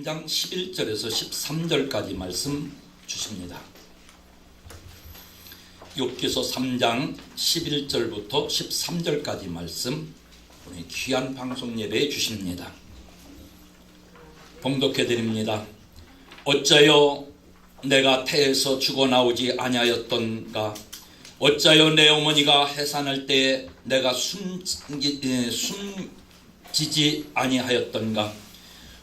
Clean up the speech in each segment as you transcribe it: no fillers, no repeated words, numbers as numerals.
3장 11절에서 13절까지 말씀 주십니다. 욥기서 3장 11절부터 13절까지 말씀 우리 귀한 방송 예배에 주십니다. 봉독해 드립니다. 어찌하여 내가 태에서 죽어나오지 아니하였던가? 어찌하여 내 어머니가 해산할 때에 내가 숨지지 아니하였던가?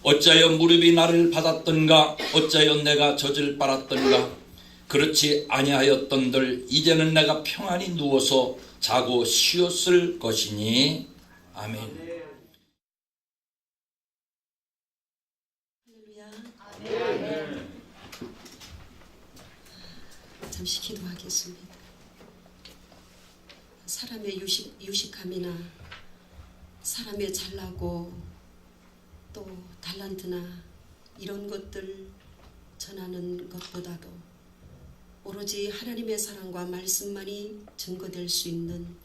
어찌하여 무릎이 나를 받았던가? 어찌하여 내가 젖을 빨았던가? 그렇지 아니하였던들 이제는 내가 평안히 누워서 자고 쉬었을 것이니. 아멘. 할렐루야. 잠시 기도하겠습니다. 사람의 유식함이나 사람의 잘나고 또 달란트나 이런 것들 전하는 것보다도 오로지 하나님의 사랑과 말씀만이 증거될 수 있는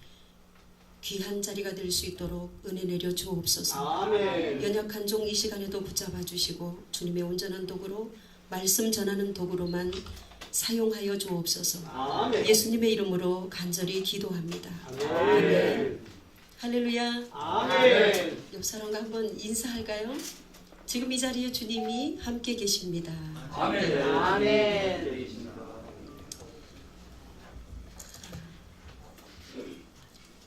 귀한 자리가 될 수 있도록 은혜 내려 주옵소서. 아멘. 연약한 종 이 시간에도 붙잡아 주시고 주님의 온전한 도구로 말씀 전하는 도구로만 사용하여 주옵소서. 아멘. 예수님의 이름으로 간절히 기도합니다. 아멘. 아멘. 할렐루야. 아멘. 옆 사람과 한번 인사할까요? 지금 이 자리에 주님이 함께 계십니다. 아멘. 아멘.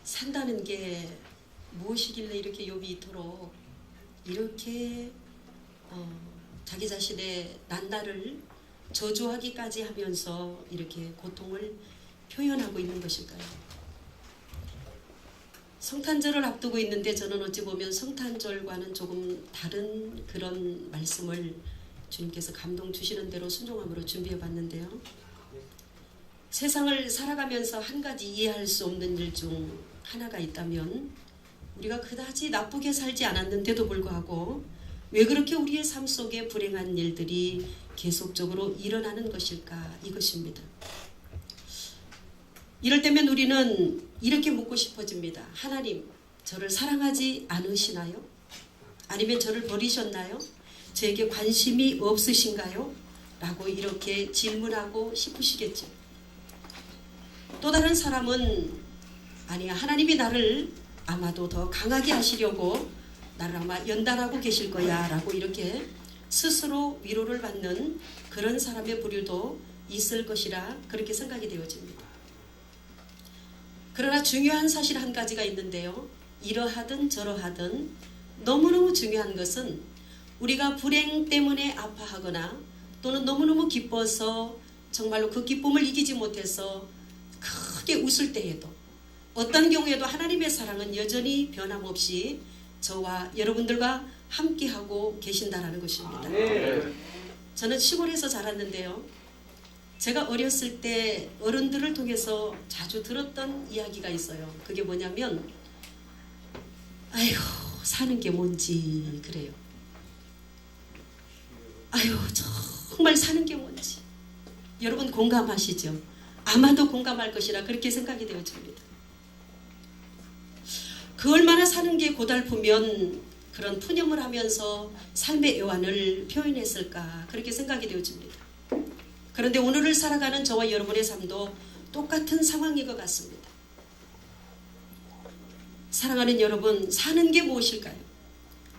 산다는 게 무엇이길래 이렇게 욥이 이토록 이렇게 자기 자신의 난다를 저주하기까지 하면서 이렇게 고통을 표현하고 있는 것일까요? 성탄절을 앞두고 있는데 저는 어찌 보면 성탄절과는 조금 다른 그런 말씀을 주님께서 감동 주시는 대로 순종함으로 준비해 봤는데요. 세상을 살아가면서 한 가지 이해할 수 없는 일 중 하나가 있다면 우리가 그다지 나쁘게 살지 않았는데도 불구하고 왜 그렇게 우리의 삶 속에 불행한 일들이 계속적으로 일어나는 것일까, 이것입니다. 이럴 때면 우리는 이렇게 묻고 싶어집니다. 하나님, 저를 사랑하지 않으시나요? 아니면 저를 버리셨나요? 저에게 관심이 없으신가요? 라고 이렇게 질문하고 싶으시겠죠. 또 다른 사람은 아니야, 하나님이 나를 아마도 더 강하게 하시려고 나를 아마 연단하고 계실 거야 라고 이렇게 스스로 위로를 받는 그런 사람의 부류도 있을 것이라 그렇게 생각이 되어집니다. 그러나 중요한 사실 한 가지가 있는데요. 이러하든 저러하든 너무너무 중요한 것은 우리가 불행 때문에 아파하거나 또는 너무너무 기뻐서 정말로 그 기쁨을 이기지 못해서 크게 웃을 때에도 어떤 경우에도 하나님의 사랑은 여전히 변함없이 저와 여러분들과 함께하고 계신다라는 것입니다. 저는 시골에서 자랐는데요. 제가 어렸을 때 어른들을 통해서 자주 들었던 이야기가 있어요. 그게 뭐냐면 아이고 사는 게 뭔지 그래요. 아유 정말 사는 게 뭔지. 여러분 공감하시죠? 아마도 공감할 것이라 그렇게 생각이 되어집니다. 그 얼마나 사는 게 고달프면 그런 푸념을 하면서 삶의 애환을 표현했을까 그렇게 생각이 되어집니다. 그런데 오늘을 살아가는 저와 여러분의 삶도 똑같은 상황인 것 같습니다. 사랑하는 여러분, 사는 게 무엇일까요?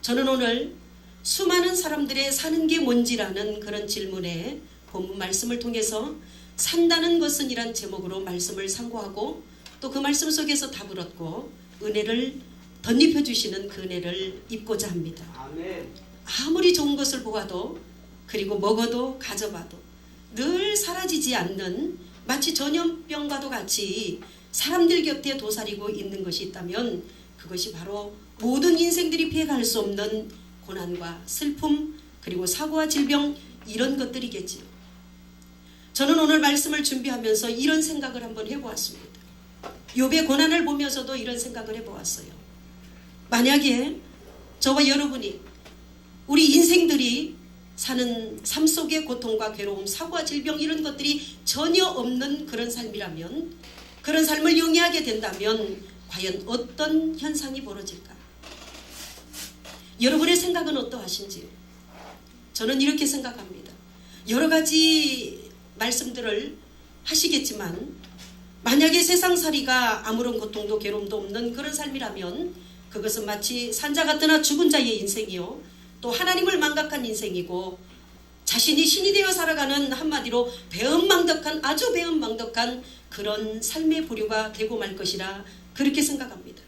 저는 오늘 수많은 사람들의 사는 게 뭔지라는 그런 질문에 본문 말씀을 통해서 산다는 것은 이란 제목으로 말씀을 상고하고 또 그 말씀 속에서 답을 얻고 은혜를 덧입혀 주시는 그 은혜를 입고자 합니다. 아멘. 아무리 좋은 것을 보아도 그리고 먹어도 가져봐도 늘 사라지지 않는 마치 전염병과도 같이 사람들 곁에 도사리고 있는 것이 있다면 그것이 바로 모든 인생들이 피해갈 수 없는 고난과 슬픔 그리고 사고와 질병 이런 것들이겠지요. 저는 오늘 말씀을 준비하면서 이런 생각을 한번 해보았습니다. 욥의 고난을 보면서도 이런 생각을 해보았어요. 만약에 저와 여러분이 우리 인생들이 사는 삶 속의 고통과 괴로움, 사고와 질병 이런 것들이 전혀 없는 그런 삶이라면 그런 삶을 영위하게 된다면 과연 어떤 현상이 벌어질까? 여러분의 생각은 어떠하신지요? 저는 이렇게 생각합니다. 여러 가지 말씀들을 하시겠지만 만약에 세상살이가 아무런 고통도 괴로움도 없는 그런 삶이라면 그것은 마치 산자 같으나 죽은 자의 인생이요, 또 하나님을 망각한 인생이고 자신이 신이 되어 살아가는, 한마디로 배은망덕한, 아주 배은망덕한 그런 삶의 부류가 되고 말 것이라 그렇게 생각합니다.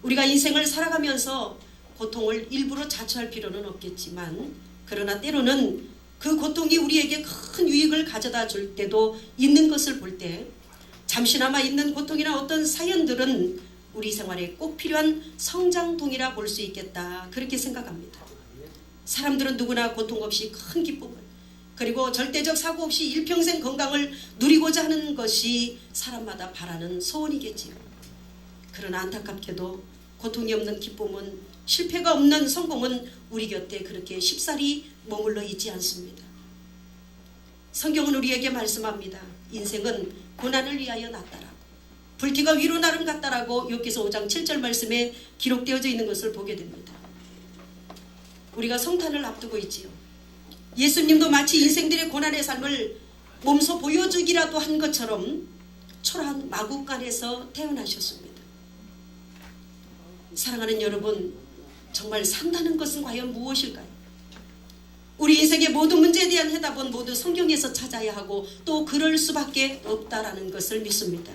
우리가 인생을 살아가면서 고통을 일부러 자초할 필요는 없겠지만, 그러나 때로는 그 고통이 우리에게 큰 유익을 가져다 줄 때도 있는 것을 볼 때, 잠시나마 있는 고통이나 어떤 사연들은 우리 생활에 꼭 필요한 성장통이라 볼 수 있겠다, 그렇게 생각합니다. 사람들은 누구나 고통 없이 큰 기쁨을, 그리고 절대적 사고 없이 일평생 건강을 누리고자 하는 것이 사람마다 바라는 소원이겠지요. 그러나 안타깝게도 고통이 없는 기쁨은, 실패가 없는 성공은 우리 곁에 그렇게 쉽사리 머물러 있지 않습니다. 성경은 우리에게 말씀합니다. 인생은 고난을 위하여 났다라고, 불티가 위로 나름 같다라고 욥기서 5장 7절 말씀에 기록되어져 있는 것을 보게 됩니다. 우리가 성탄을 앞두고 있지요. 예수님도 마치 인생들의 고난의 삶을 몸소 보여주기라도 한 것처럼 초라한 마구간에서 태어나셨습니다. 사랑하는 여러분, 정말 산다는 것은 과연 무엇일까요? 우리 인생의 모든 문제에 대한 해답은 모두 성경에서 찾아야 하고 또 그럴 수밖에 없다라는 것을 믿습니다.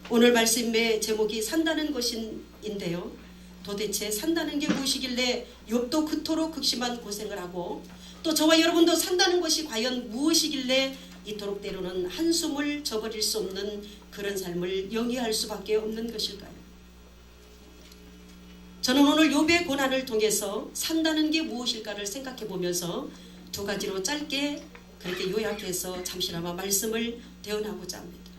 오늘 말씀의 제목이 산다는 것인데요. 도대체 산다는 게 무엇이길래 욥도 그토록 극심한 고생을 하고, 또 저와 여러분도 산다는 것이 과연 무엇이길래 이토록 때로는 한숨을 저버릴 수 없는 그런 삶을 영위할 수밖에 없는 것일까요? 저는 오늘 욥의 고난을 통해서 산다는 게 무엇일까를 생각해 보면서 두 가지로 짧게 그렇게 요약해서 잠시나마 말씀을 대언하고자 합니다.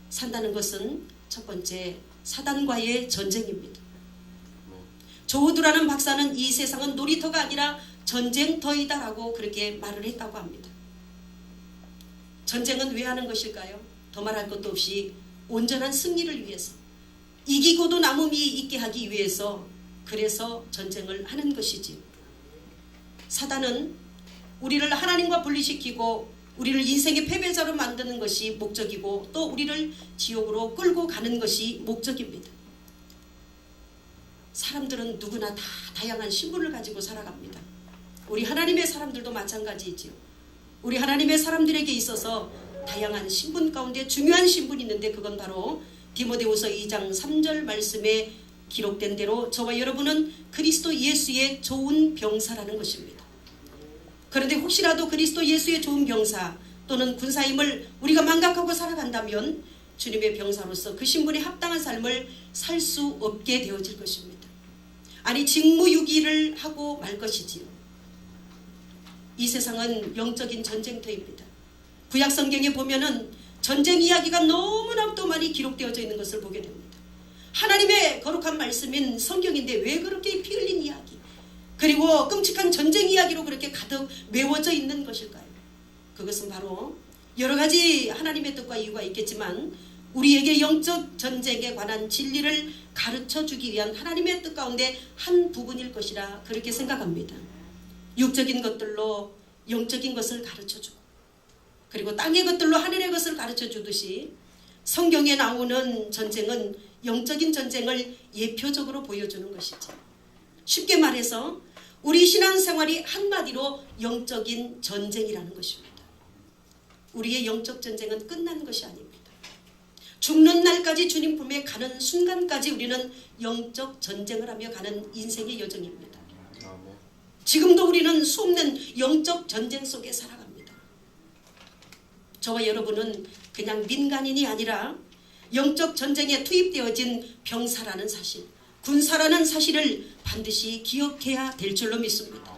산다는 것은 첫 번째, 사단과의 전쟁입니다. 조우두라는 박사는 이 세상은 놀이터가 아니라 전쟁터이다 라고 그렇게 말을 했다고 합니다. 전쟁은 왜 하는 것일까요? 더 말할 것도 없이 온전한 승리를 위해서, 이기고도 남음이 있게 하기 위해서, 그래서 전쟁을 하는 것이지. 사단은 우리를 하나님과 분리시키고 우리를 인생의 패배자로 만드는 것이 목적이고, 또 우리를 지옥으로 끌고 가는 것이 목적입니다. 사람들은 누구나 다 다양한 신분을 가지고 살아갑니다. 우리 하나님의 사람들도 마찬가지이지요. 우리 하나님의 사람들에게 있어서 다양한 신분 가운데 중요한 신분이 있는데, 그건 바로 디모데후서 2장 3절 말씀에 기록된 대로 저와 여러분은 그리스도 예수의 좋은 병사라는 것입니다. 그런데 혹시라도 그리스도 예수의 좋은 병사 또는 군사임을 우리가 망각하고 살아간다면 주님의 병사로서 그 신분에 합당한 삶을 살 수 없게 되어질 것입니다. 아니, 직무유기를 하고 말 것이지요. 이 세상은 영적인 전쟁터입니다. 구약 성경에 보면은 전쟁 이야기가 너무나도 많이 기록되어져 있는 것을 보게 됩니다. 하나님의 거룩한 말씀인 성경인데 왜 그렇게 피 흘린 이야기, 그리고 끔찍한 전쟁 이야기로 그렇게 가득 메워져 있는 것일까요? 그것은 바로 여러 가지 하나님의 뜻과 이유가 있겠지만 우리에게 영적 전쟁에 관한 진리를 가르쳐 주기 위한 하나님의 뜻 가운데 한 부분일 것이라 그렇게 생각합니다. 육적인 것들로 영적인 것을 가르쳐 주고, 그리고 땅의 것들로 하늘의 것을 가르쳐 주듯이 성경에 나오는 전쟁은 영적인 전쟁을 예표적으로 보여주는 것이죠. 쉽게 말해서 우리 신앙생활이 한마디로 영적인 전쟁이라는 것입니다. 우리의 영적 전쟁은 끝난 것이 아닙니다. 죽는 날까지 주님 품에 가는 순간까지 우리는 영적 전쟁을 하며 가는 인생의 여정입니다. 지금도 우리는 수없는 영적 전쟁 속에 살아갑니다. 저와 여러분은 그냥 민간인이 아니라 영적 전쟁에 투입되어진 병사라는 사실, 군사라는 사실을 반드시 기억해야 될 줄로 믿습니다.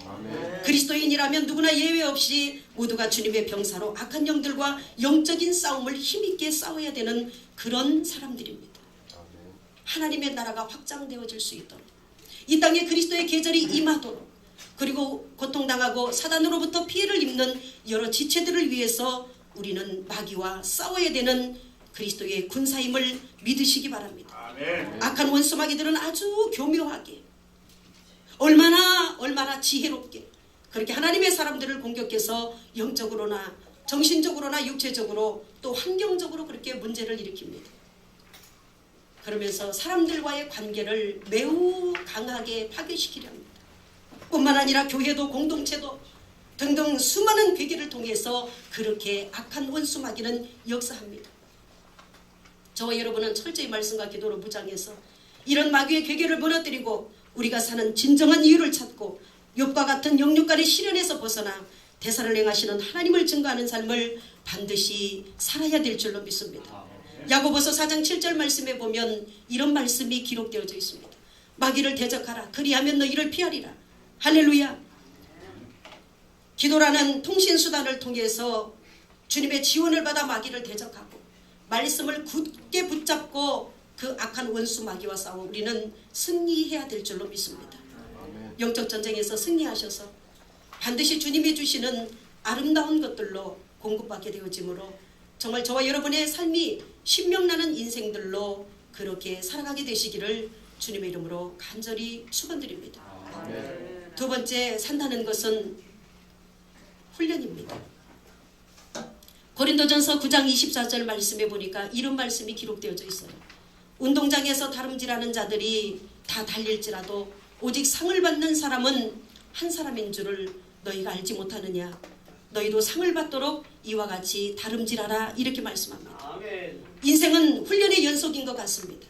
그리스도인이라면 누구나 예외 없이 모두가 주님의 병사로 악한 영들과 영적인 싸움을 힘있게 싸워야 되는 그런 사람들입니다. 하나님의 나라가 확장되어질 수 있도록, 이 땅에 그리스도의 계절이 임하도록, 그리고 고통당하고 사단으로부터 피해를 입는 여러 지체들을 위해서 우리는 마귀와 싸워야 되는 그리스도의 군사임을 믿으시기 바랍니다. 악한 원수 마귀들은 아주 교묘하게, 얼마나 지혜롭게, 그렇게 하나님의 사람들을 공격해서 영적으로나 정신적으로나 육체적으로 또 환경적으로 그렇게 문제를 일으킵니다. 그러면서 사람들과의 관계를 매우 강하게 파괴시키려 합니다. 뿐만 아니라 교회도 공동체도 등등 수많은 괴계를 통해서 그렇게 악한 원수 마귀는 역사합니다. 저와 여러분은 철저히 말씀과 기도로 무장해서 이런 마귀의 괴계를 무너뜨리고 우리가 사는 진정한 이유를 찾고 욥과 같은 영육간의 시련에서 벗어나 대사를 행하시는 하나님을 증거하는 삶을 반드시 살아야 될 줄로 믿습니다. 야고보서 4장 7절 말씀에 보면 이런 말씀이 기록되어져 있습니다. 마귀를 대적하라. 그리하면 너희를 피하리라. 할렐루야. 기도라는 통신수단을 통해서 주님의 지원을 받아 마귀를 대적하고 말씀을 굳게 붙잡고 그 악한 원수 마귀와 싸워 우리는 승리해야 될 줄로 믿습니다. 영적 전쟁에서 승리하셔서 반드시 주님이 주시는 아름다운 것들로 공급받게 되어지므로 정말 저와 여러분의 삶이 신명나는 인생들로 그렇게 살아가게 되시기를 주님의 이름으로 간절히 축원드립니다. 두 번째, 산다는 것은 훈련입니다. 고린도전서 9장 24절 말씀에 보니까 이런 말씀이 기록되어져 있어요. 운동장에서 다름질하는 자들이 다 달릴지라도 오직 상을 받는 사람은 한 사람인 줄을 너희가 알지 못하느냐. 너희도 상을 받도록 이와 같이 다름질하라. 이렇게 말씀합니다. 인생은 훈련의 연속인 것 같습니다.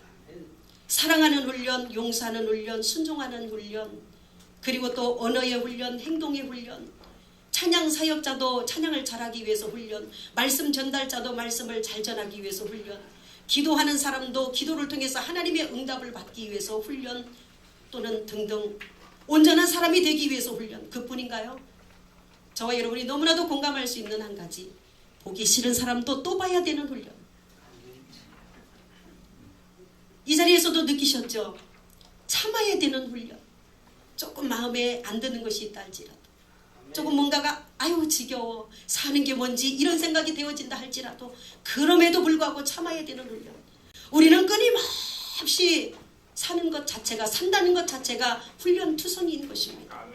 사랑하는 훈련, 용서하는 훈련, 순종하는 훈련, 그리고 또 언어의 훈련, 행동의 훈련, 찬양 사역자도 찬양을 잘하기 위해서 훈련, 말씀 전달자도 말씀을 잘 전하기 위해서 훈련, 기도하는 사람도 기도를 통해서 하나님의 응답을 받기 위해서 훈련, 또는 등등 온전한 사람이 되기 위해서 훈련. 그뿐인가요? 저와 여러분이 너무나도 공감할 수 있는 한 가지, 보기 싫은 사람도 또 봐야 되는 훈련. 이 자리에서도 느끼셨죠? 참아야 되는 훈련. 조금 마음에 안 드는 것이 있다 할지라도, 조금 뭔가가 아유 지겨워, 사는 게 뭔지 이런 생각이 되어진다 할지라도 그럼에도 불구하고 참아야 되는 훈련. 우리는 끊임없이 사는 것 자체가, 산다는 것 자체가 훈련 투성이인 것입니다.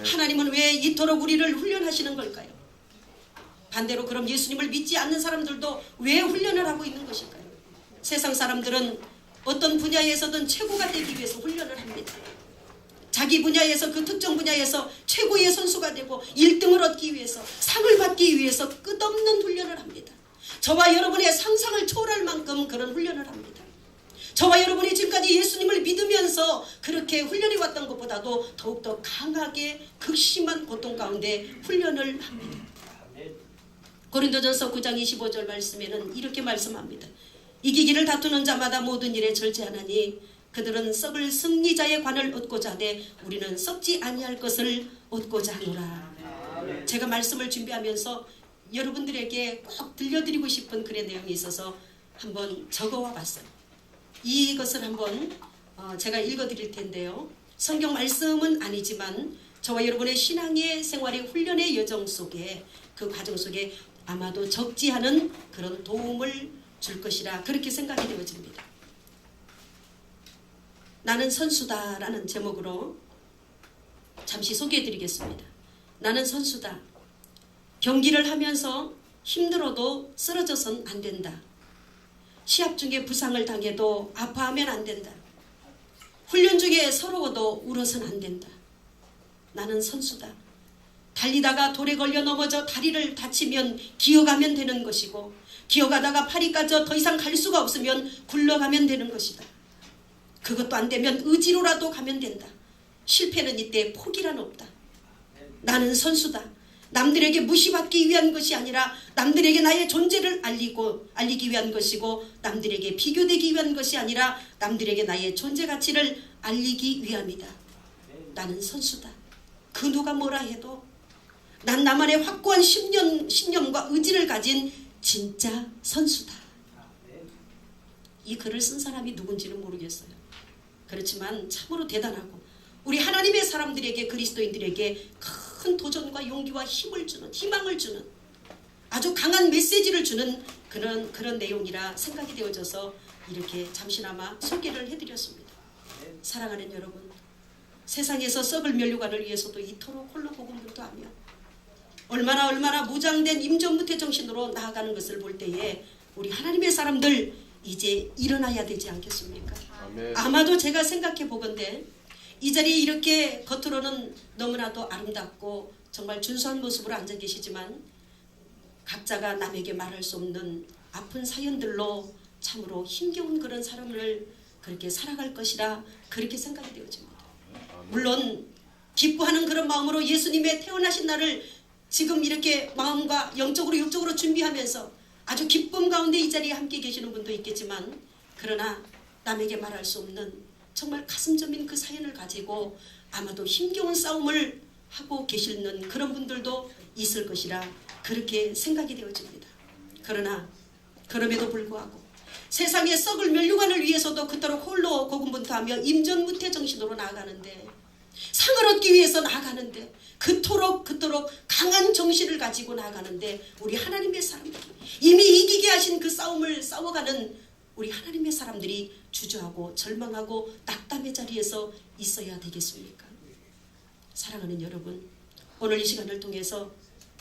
하나님은 왜 이토록 우리를 훈련하시는 걸까요? 반대로 그럼 예수님을 믿지 않는 사람들도 왜 훈련을 하고 있는 것일까요? 세상 사람들은 어떤 분야에서든 최고가 되기 위해서 훈련을 합니다. 자기 분야에서, 그 특정 분야에서 최고의 선수가 되고 1등을 얻기 위해서, 상을 받기 위해서 끝없는 훈련을 합니다. 저와 여러분의 상상을 초월할 만큼 그런 훈련을 합니다. 저와 여러분이 지금까지 예수님을 믿으면서 그렇게 훈련해 왔던 것보다도 더욱더 강하게 극심한 고통 가운데 훈련을 합니다. 고린도전서 9장 25절 말씀에는 이렇게 말씀합니다. 이기기를 다투는 자마다 모든 일에 절제하나니 그들은 썩을 승리자의 관을 얻고자 하되 우리는 썩지 아니할 것을 얻고자 하노라. 제가 말씀을 준비하면서 여러분들에게 꼭 들려드리고 싶은 글의 내용이 있어서 한번 적어와 봤어요. 이것을 한번 제가 읽어드릴 텐데요. 성경 말씀은 아니지만 저와 여러분의 신앙의 생활의 훈련의 여정 속에, 그 과정 속에 아마도 적지 않은 그런 도움을 줄 것이라 그렇게 생각이 되어집니다. 나는 선수다 라는 제목으로 잠시 소개해드리겠습니다. 나는 선수다. 경기를 하면서 힘들어도 쓰러져선 안 된다. 시합 중에 부상을 당해도 아파하면 안 된다. 훈련 중에 서러워도 울어선 안 된다. 나는 선수다. 달리다가 돌에 걸려 넘어져 다리를 다치면 기어가면 되는 것이고, 기어가다가 팔이 까져 더 이상 갈 수가 없으면 굴러가면 되는 것이다. 그것도 안 되면 의지로라도 가면 된다. 실패는 이때 포기란 없다. 나는 선수다. 남들에게 무시받기 위한 것이 아니라 남들에게 나의 존재를 알리기 위한 것이고, 남들에게 비교되기 위한 것이 아니라 남들에게 나의 존재 가치를 알리기 위함이다. 나는 선수다. 그 누가 뭐라 해도 난 나만의 확고한 신념과 의지를 가진 진짜 선수다. 이 글을 쓴 사람이 누군지는 모르겠어요. 그렇지만 참으로 대단하고 우리 하나님의 사람들에게, 그리스도인들에게 큰 도전과 용기와 힘을 주는, 희망을 주는 아주 강한 메시지를 주는 그런 내용이라 생각이 되어져서 이렇게 잠시나마 소개를 해드렸습니다. 사랑하는 여러분, 세상에서 썩을 면류관을 위해서도 이토록 홀로 고군분투하며 얼마나 무장된 임전무태 정신으로 나아가는 것을 볼 때에 우리 하나님의 사람들 이제 일어나야 되지 않겠습니까? 아멘. 아마도 제가 생각해 보건대 이 자리에 이렇게 겉으로는 너무나도 아름답고 정말 준수한 모습으로 앉아 계시지만 각자가 남에게 말할 수 없는 아픈 사연들로 참으로 힘겨운 그런 사람을 그렇게 살아갈 것이라 그렇게 생각이 되어집니다. 물론 기뻐하는 그런 마음으로 예수님의 태어나신 날을 지금 이렇게 마음과 영적으로 육적으로 준비하면서 아주 기쁨 가운데 이 자리에 함께 계시는 분도 있겠지만 그러나 남에게 말할 수 없는 정말 가슴 저민 그 사연을 가지고 아마도 힘겨운 싸움을 하고 계시는 그런 분들도 있을 것이라 그렇게 생각이 되어집니다. 그러나 그럼에도 불구하고 세상의 썩을 면류관을 위해서도 그토록 홀로 고군분투하며 임전무태 정신으로 나아가는데 상을 얻기 위해서 나아가는데 그토록 강한 정신을 가지고 나아가는데 우리 하나님의 사람들이 이미 이기게 하신 그 싸움을 싸워가는 우리 하나님의 사람들이 주저하고 절망하고 낙담의 자리에서 있어야 되겠습니까? 사랑하는 여러분, 오늘 이 시간을 통해서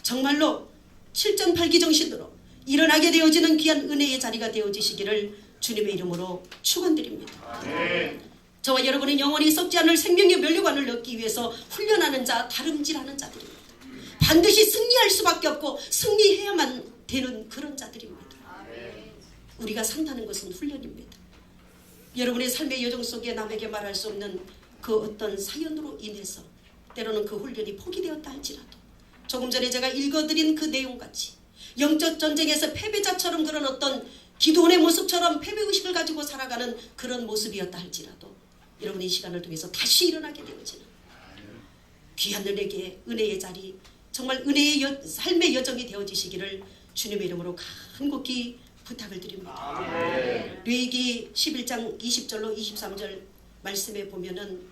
정말로 7.8기 정신으로 일어나게 되어지는 귀한 은혜의 자리가 되어지시기를 주님의 이름으로 축원드립니다. 저와 여러분은 영원히 썩지 않을 생명의 면류관을 얻기 위해서 훈련하는 자, 다름질하는 자들입니다. 반드시 승리할 수밖에 없고 승리해야만 되는 그런 자들입니다. 우리가 산다는 것은 훈련입니다. 여러분의 삶의 여정 속에 남에게 말할 수 없는 그 어떤 사연으로 인해서 때로는 그 훈련이 포기되었다 할지라도 조금 전에 제가 읽어드린 그 내용같이 영적 전쟁에서 패배자처럼 그런 어떤 기도원의 모습처럼 패배의식을 가지고 살아가는 그런 모습이었다 할지라도 여러분 이 시간을 통해서 다시 일어나게 되어지는 귀한 은혜의 자리, 정말 은혜의 삶의 여정이 되어지시기를 주님의 이름으로 간곡히 부탁을 드립니다. 레위기 11장 20절로 23절 말씀에 보면은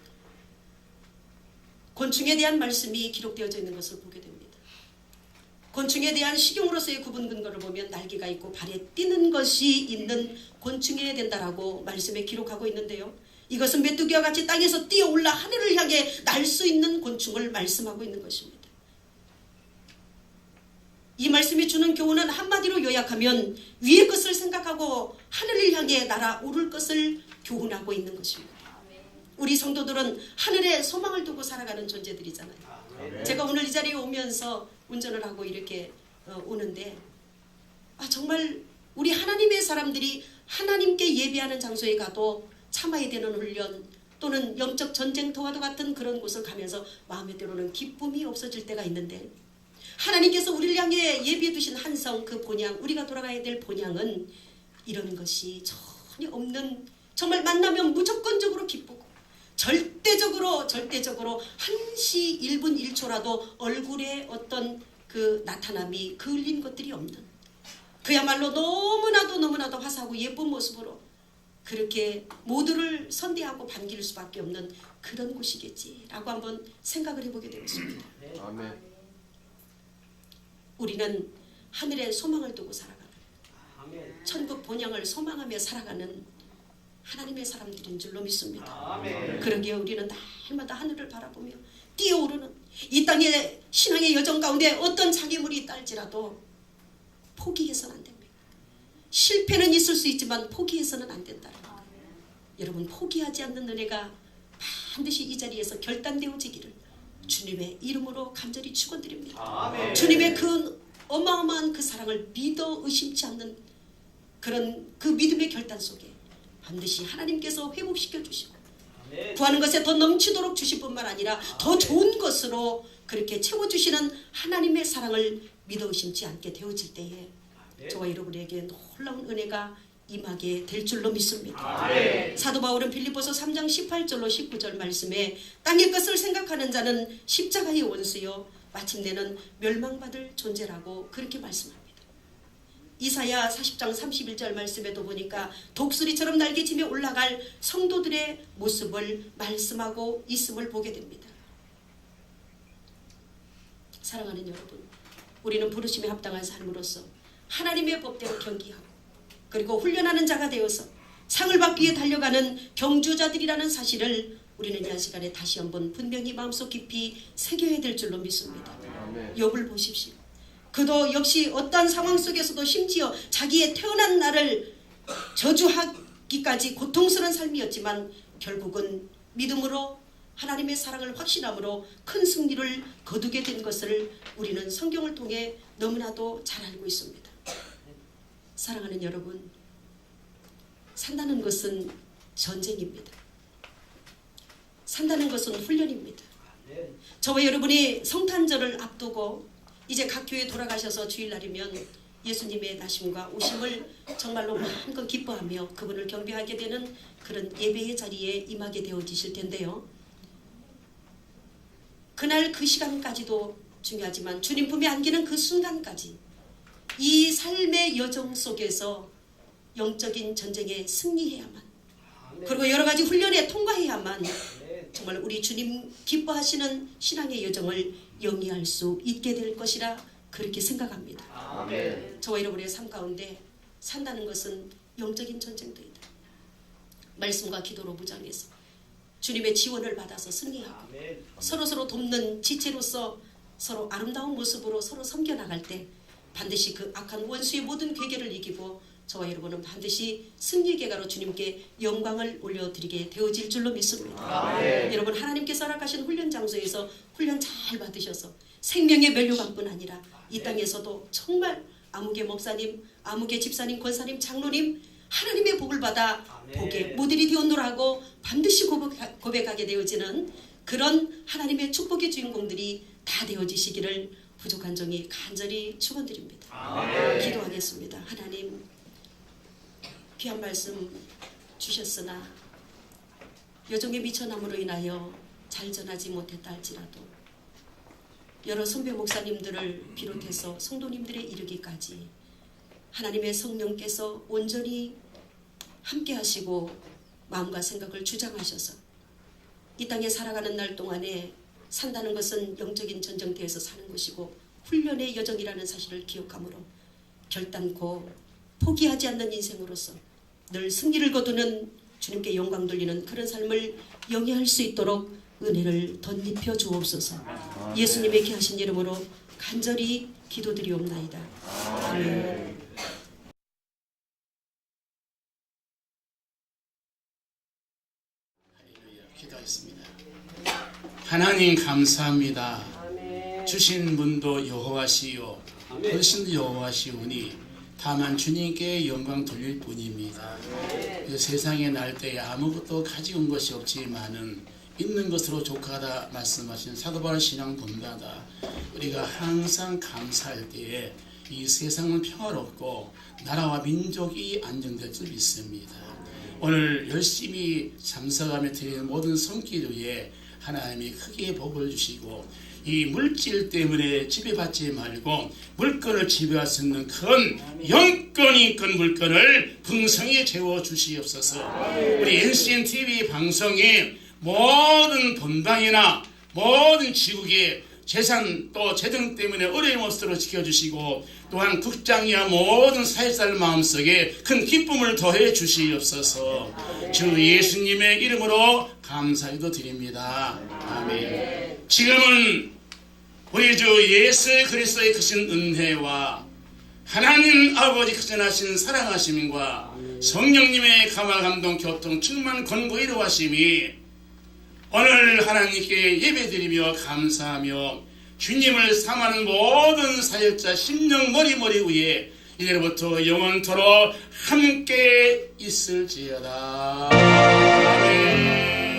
곤충에 대한 말씀이 기록되어져 있는 것을 보게 됩니다. 곤충에 대한 식용으로서의 구분 근거를 보면 날개가 있고 발에 뛰는 것이 있는 곤충이어야 된다라고 말씀에 기록하고 있는데요. 이것은 메뚜기와 같이 땅에서 뛰어올라 하늘을 향해 날 수 있는 곤충을 말씀하고 있는 것입니다. 이 말씀이 주는 교훈은 한마디로 요약하면 위의 것을 생각하고 하늘을 향해 날아오를 것을 교훈하고 있는 것입니다. 우리 성도들은 하늘에 소망을 두고 살아가는 존재들이잖아요. 제가 오늘 이 자리에 오면서 운전을 하고 이렇게 오는데 정말 우리 하나님의 사람들이 하나님께 예배하는 장소에 가도 참아야 되는 훈련 또는 영적 전쟁터와도 같은 그런 곳을 가면서 마음에 때로는 기쁨이 없어질 때가 있는데 하나님께서 우리를 향해 예비해 두신 한성 그 본향, 우리가 돌아가야 될 본향은 이런 것이 전혀 없는, 정말 만나면 무조건적으로 기쁘고 절대적으로 1시 1분 1초라도 얼굴에 어떤 그 나타남이 그을린 것들이 없는, 그야말로 너무나도 화사하고 예쁜 모습으로 그렇게 모두를 선대하고 반길 수밖에 없는 그런 곳이겠지라고 한번 생각을 해보게 되었습니다. 아멘. 우리는 하늘에 소망을 두고 살아가는, 천국 본향을 소망하며 살아가는 하나님의 사람들인 줄로 믿습니다. 그러기에 우리는 날마다 하늘을 바라보며 뛰어오르는 이 땅의 신앙의 여정 가운데 어떤 장애물이 있다 할지라도 포기해서는 안 됩니다. 실패는 있을 수 있지만 포기해서는 안 된다는 거예요. 여러분, 포기하지 않는 은혜가 반드시 이 자리에서 결단되어지기를 주님의 이름으로 간절히 축원드립니다. 아멘. 주님의 그 어마어마한 그 사랑을 믿어 의심치 않는 그런 그 믿음의 결단 속에 반드시 하나님께서 회복시켜 주시고 구하는 것에 더 넘치도록 주실 뿐만 아니라 더 좋은 것으로 그렇게 채워주시는 하나님의 사랑을 믿어 의심치 않게 되어질 때에 저와 여러분에게 놀라운 은혜가 임하게 될 줄로 믿습니다. 사도 바울은 빌립보서 3장 18절로 19절 말씀에 땅의 것을 생각하는 자는 십자가의 원수요 마침내는 멸망받을 존재라고 그렇게 말씀합니다. 이사야 40장 31절 말씀에도 보니까 독수리처럼 날개치며 올라갈 성도들의 모습을 말씀하고 있음을 보게 됩니다. 사랑하는 여러분, 우리는 부르심에 합당한 삶으로서 하나님의 법대로 경기하고 그리고 훈련하는 자가 되어서 상을 받기 위해 달려가는 경주자들이라는 사실을 우리는 이 시간에 다시 한번 분명히 마음속 깊이 새겨야 될 줄로 믿습니다. 아멘. 욥을 보십시오. 그도 역시 어떠한 상황 속에서도 심지어 자기의 태어난 날을 저주하기까지 고통스러운 삶이었지만 결국은 믿음으로 하나님의 사랑을 확신함으로 큰 승리를 거두게 된 것을 우리는 성경을 통해 너무나도 잘 알고 있습니다. 사랑하는 여러분, 산다는 것은 전쟁입니다. 산다는 것은 훈련입니다. 저와 여러분이 성탄절을 앞두고 이제 각 교회 돌아가셔서 주일날이면 예수님의 나심과 오심을 정말로 마음껏 기뻐하며 그분을 경배하게 되는 그런 예배의 자리에 임하게 되어지실 텐데요. 그날 그 시간까지도 중요하지만 주님 품에 안기는 그 순간까지 이 삶의 여정 속에서 영적인 전쟁에 승리해야만, 그리고 여러 가지 훈련에 통과해야만 정말 우리 주님 기뻐하시는 신앙의 여정을 영위할 수 있게 될 것이라 그렇게 생각합니다. 아멘. 저와 여러분의 삶 가운데 산다는 것은 영적인 전쟁터이다. 말씀과 기도로 무장해서 주님의 지원을 받아서 승리하고 서로서로 돕는 지체로서 서로 아름다운 모습으로 서로 섬겨나갈 때 반드시 그 악한 원수의 모든 괴계를 이기고 저와 여러분은 반드시 승리의 계가로 주님께 영광을 올려드리게 되어질 줄로 믿습니다. 여러분, 하나님께서 허락하신 훈련 장소에서 훈련 잘 받으셔서 생명의 면류관뿐 아니라 이 땅에서도 정말 아무개 목사님, 아무개 집사님, 권사님, 장로님 하나님의 복을 받아 복의 모델이 되었노라고 반드시 고백하게 되어지는 그런 하나님의 축복의 주인공들이 다 되어지시기를 부족한 종이 간절히 축원드립니다. 기도하겠습니다. 하나님, 귀한 말씀 주셨으나 여종의 미천함으로 인하여 잘 전하지 못했다 할지라도 여러 선배 목사님들을 비롯해서 성도님들에 이르기까지 하나님의 성령께서 온전히 함께 하시고 마음과 생각을 주장하셔서 이 땅에 살아가는 날 동안에 산다는 것은 영적인 전쟁터에서 사는 것이고 훈련의 여정이라는 사실을 기억하므로 결단코 포기하지 않는 인생으로서 늘 승리를 거두는 주님께 영광 돌리는 그런 삶을 영위할 수 있도록 은혜를 덧입혀 주옵소서. 예수님의 귀하신 이름으로 간절히 기도드리옵나이다. 아멘. 기도했습니다. 하나님 감사합니다. 주신 분도 여호와시요 훨씬 여호와시오니 다만 주님께 영광 돌릴 뿐입니다. 이 세상에 날 때에 아무것도 가지고 온 것이 없지만은 있는 것으로 족하다 말씀하신 사도바울 신앙 본다다 우리가 항상 감사할 때에 이 세상은 평화롭고 나라와 민족이 안정될 줄 믿습니다. 오늘 열심히 참석하며 드리는 모든 손기류에 하나님이 크게 복을 주시고 이 물질 때문에 지배받지 말고 물건을 지배할 수 있는 큰 영권이 큰 물건을 풍성히 채워 주시옵소서. 우리 NCNTV 방송에 모든 본당이나 모든 지국의 재산 또 재정 때문에 어려움 없도록 지켜주시고 또한 국장이야 모든 사회살 마음속에 큰 기쁨을 더해 주시옵소서. 주 예수님의 이름으로 감사기도 드립니다. 아멘. 지금은 우리 주 예수 그리스도의 크신 은혜와 하나님 아버지 크신하신 사랑하심과 성령님의 감화 감동 교통 충만 권고 이루하심이 오늘 하나님께 예배드리며 감사하며 주님을 삼하는 모든 사역자 심령 머리머리 위에 이제부터 영원토록 함께 있을지어다. 아멘.